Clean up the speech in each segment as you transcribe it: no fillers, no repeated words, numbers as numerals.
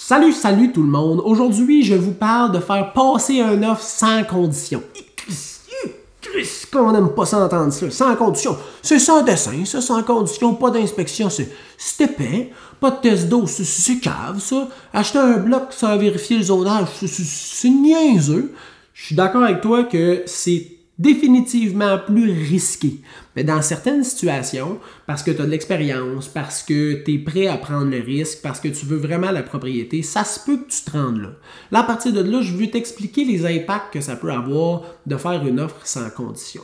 Salut tout le monde! Aujourd'hui, je vous parle de faire passer un offre sans condition. Chris, qu'on n'aime pas s'entendre ça, sans condition. C'est sans dessin, ça, sans condition, pas d'inspection, c'est épais. Pas de test d'eau, c'est cave, ça. Acheter un bloc sans vérifier le zonage, c'est niaiseux. Je suis d'accord avec toi que c'est définitivement plus risqué. Mais dans certaines situations, parce que tu as de l'expérience, parce que tu es prêt à prendre le risque, parce que tu veux vraiment la propriété, ça se peut que tu te rendes là. Là, à partir de là, je veux t'expliquer les impacts que ça peut avoir de faire une offre sans condition.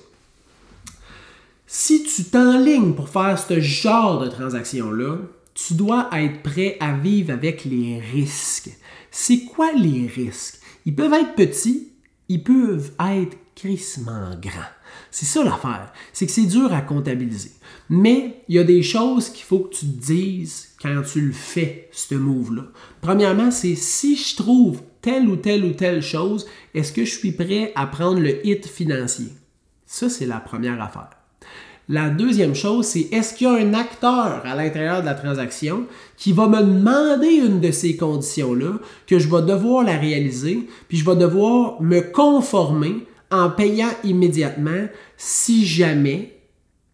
Si tu t'enlignes pour faire ce genre de transaction-là, tu dois être prêt à vivre avec les risques. C'est quoi les risques? Ils peuvent être petits, ils peuvent être crissement grands. C'est ça l'affaire, c'est que c'est dur à comptabiliser. Mais il y a des choses qu'il faut que tu te dises quand tu le fais, ce move-là. Premièrement, c'est si je trouve telle ou telle chose, est-ce que je suis prêt à prendre le hit financier? Ça, c'est la première affaire. La deuxième chose, c'est est-ce qu'il y a un acteur à l'intérieur de la transaction qui va me demander une de ces conditions-là, que je vais devoir la réaliser, puis je vais devoir me conformer en payant immédiatement si jamais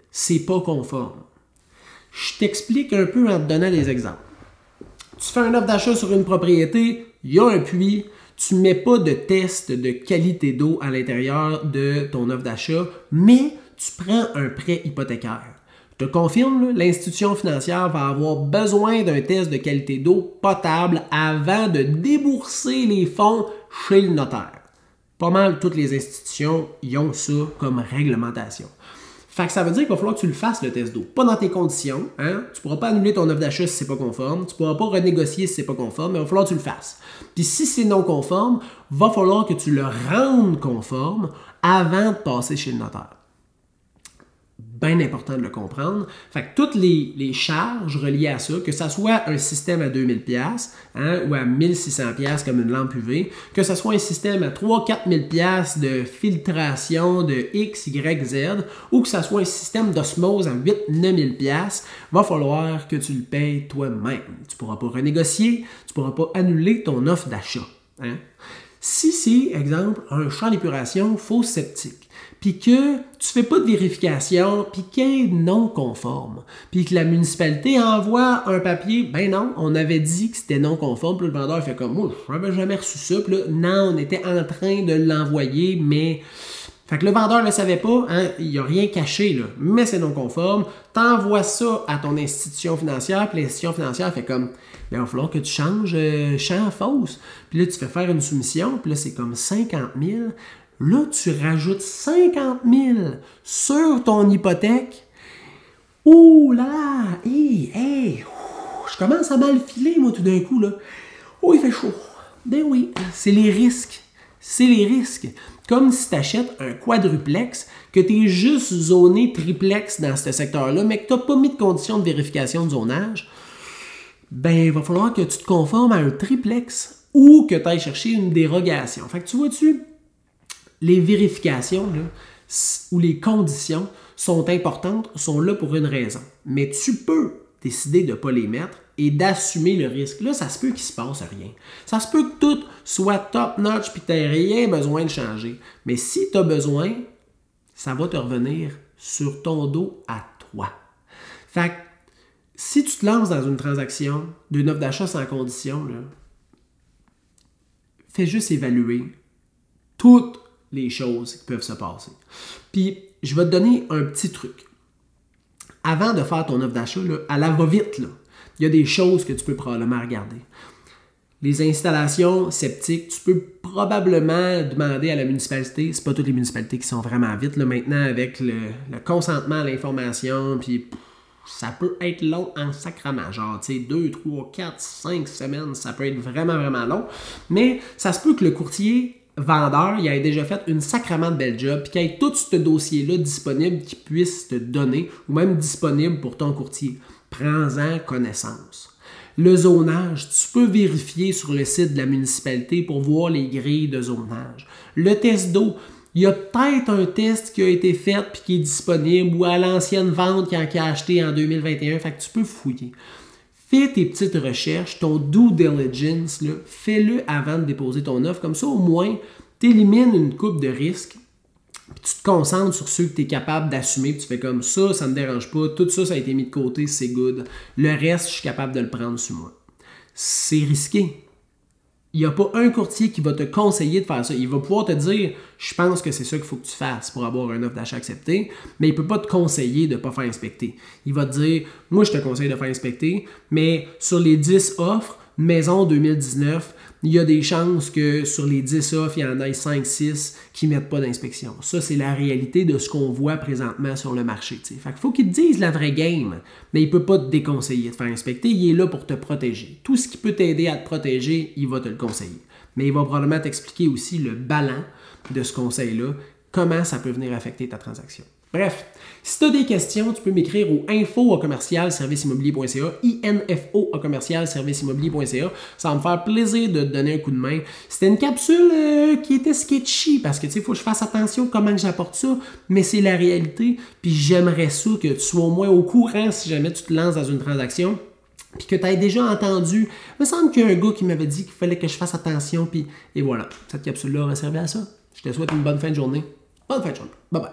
c'est pas conforme. Je t'explique un peu en te donnant des exemples. Tu fais une offre d'achat sur une propriété, il y a un puits, tu ne mets pas de test de qualité d'eau à l'intérieur de ton offre d'achat, mais tu prends un prêt hypothécaire. Je te confirme, l'institution financière va avoir besoin d'un test de qualité d'eau potable avant de débourser les fonds chez le notaire. Pas mal toutes les institutions y ont ça comme réglementation. Fait que ça veut dire qu'il va falloir que tu le fasses, le test d'eau. Pas dans tes conditions. Hein? Tu ne pourras pas annuler ton offre d'achat si ce n'est pas conforme. Tu ne pourras pas renégocier si ce n'est pas conforme, mais il va falloir que tu le fasses. Puis si c'est non conforme, il va falloir que tu le rendes conforme avant de passer chez le notaire. Bien important de le comprendre. Fait que toutes les charges reliées à ça, que ce soit un système à 2000$ hein, ou à 1600$ comme une lampe UV, que ce soit un système à 3-4 000$ de filtration de X, Y, Z, ou que ce soit un système d'osmose à 8-9 000$, va falloir que tu le payes toi-même. Tu ne pourras pas renégocier, tu ne pourras pas annuler ton offre d'achat. Hein? Si c'est, exemple, un champ d'épuration faux septique, puis que tu ne fais pas de vérification, puis qu'il est non conforme, puis que la municipalité envoie un papier, ben non, on avait dit que c'était non conforme, puis le vendeur fait comme, moi, je n'avais jamais reçu ça, puis là, non, on était en train de l'envoyer, mais... Fait que le vendeur ne le savait pas, hein, il n'y a rien caché, là, mais c'est non conforme, t'envoies ça à ton institution financière, puis l'institution financière fait comme, ben, il va falloir que tu changes champ fausse, puis là, tu fais faire une soumission, puis là, c'est comme 50 000. Là, tu rajoutes 50 000 sur ton hypothèque. Ouh là là! Hey, je commence à mal filer, moi, tout d'un coup, là. Oh, il fait chaud. Ben oui, c'est les risques. C'est les risques. Comme si tu achètes un quadruplex, que tu es juste zoné triplex dans ce secteur-là, mais que tu n'as pas mis de conditions de vérification de zonage, ben, il va falloir que tu te conformes à un triplex ou que tu ailles chercher une dérogation. Fait que tu vois-tu, les vérifications là, ou les conditions sont importantes, sont là pour une raison. Mais tu peux décider de ne pas les mettre et d'assumer le risque. Là, ça se peut qu'il ne se passe rien. Ça se peut que tout soit top-notch et que tu n'aies rien besoin de changer. Mais si tu as besoin, ça va te revenir sur ton dos à toi. Fait que si tu te lances dans une transaction d'une offre d'achat sans condition, là, fais juste évaluer toutes les choses qui peuvent se passer. Puis, je vais te donner un petit truc. Avant de faire ton offre d'achat, à la va-vite, il y a des choses que tu peux probablement regarder. Les installations septiques, tu peux probablement demander à la municipalité, c'est pas toutes les municipalités qui sont vraiment vite là, maintenant avec le consentement à l'information, puis ça peut être long en sacrament, genre 2, 3, 4, 5 semaines, ça peut être vraiment, vraiment long, mais ça se peut que le courtier vendeur, il ait déjà fait une sacrament de belle job, puis qu'il ait tout ce dossier-là disponible qu'il puisse te donner, ou même disponible pour ton courtier. Prends-en connaissance. Le zonage, tu peux vérifier sur le site de la municipalité pour voir les grilles de zonage. Le test d'eau, il y a peut-être un test qui a été fait puis qui est disponible ou à l'ancienne vente qui a acheté en 2021, fait que tu peux fouiller. fais tes petites recherches, ton due diligence, fais-le avant de déposer ton offre. Comme ça, au moins, tu élimines une coupe de risques. Puis tu te concentres sur ceux que tu es capable d'assumer. Puis tu fais comme ça, ça ne me dérange pas. Tout ça, ça a été mis de côté, c'est good. Le reste, je suis capable de le prendre sur moi. C'est risqué. Il n'y a pas un courtier qui va te conseiller de faire ça. Il va pouvoir te dire, je pense que c'est ça qu'il faut que tu fasses pour avoir une offre d'achat acceptée, mais il ne peut pas te conseiller de ne pas faire inspecter. Il va te dire, moi je te conseille de faire inspecter, mais sur les 10 offres, maison 2019, il y a des chances que sur les 10 offres, il y en ait 5-6 qui ne mettent pas d'inspection. Ça, c'est la réalité de ce qu'on voit présentement sur le marché. Fait qu'il faut qu'il te dise la vraie game, mais il ne peut pas te déconseiller de faire inspecter. Il est là pour te protéger. Tout ce qui peut t'aider à te protéger, il va te le conseiller. Mais il va probablement t'expliquer aussi le ballon de ce conseil-là, comment ça peut venir affecter ta transaction. Bref, si tu as des questions, tu peux m'écrire au info@serviceimmobilier.ca, info@serviceimmobilier.ca. Ça va me faire plaisir de te donner un coup de main. C'était une capsule qui était sketchy parce que tu sais, il faut que je fasse attention comment j'apporte ça, mais c'est la réalité. Puis j'aimerais ça que tu sois au moins au courant si jamais tu te lances dans une transaction. Puis que tu aies déjà entendu, il me semble qu'il y a un gars qui m'avait dit qu'il fallait que je fasse attention. Puis et voilà, cette capsule-là va servir à ça. Je te souhaite une bonne fin de journée. Bonne fin de journée. Bye bye.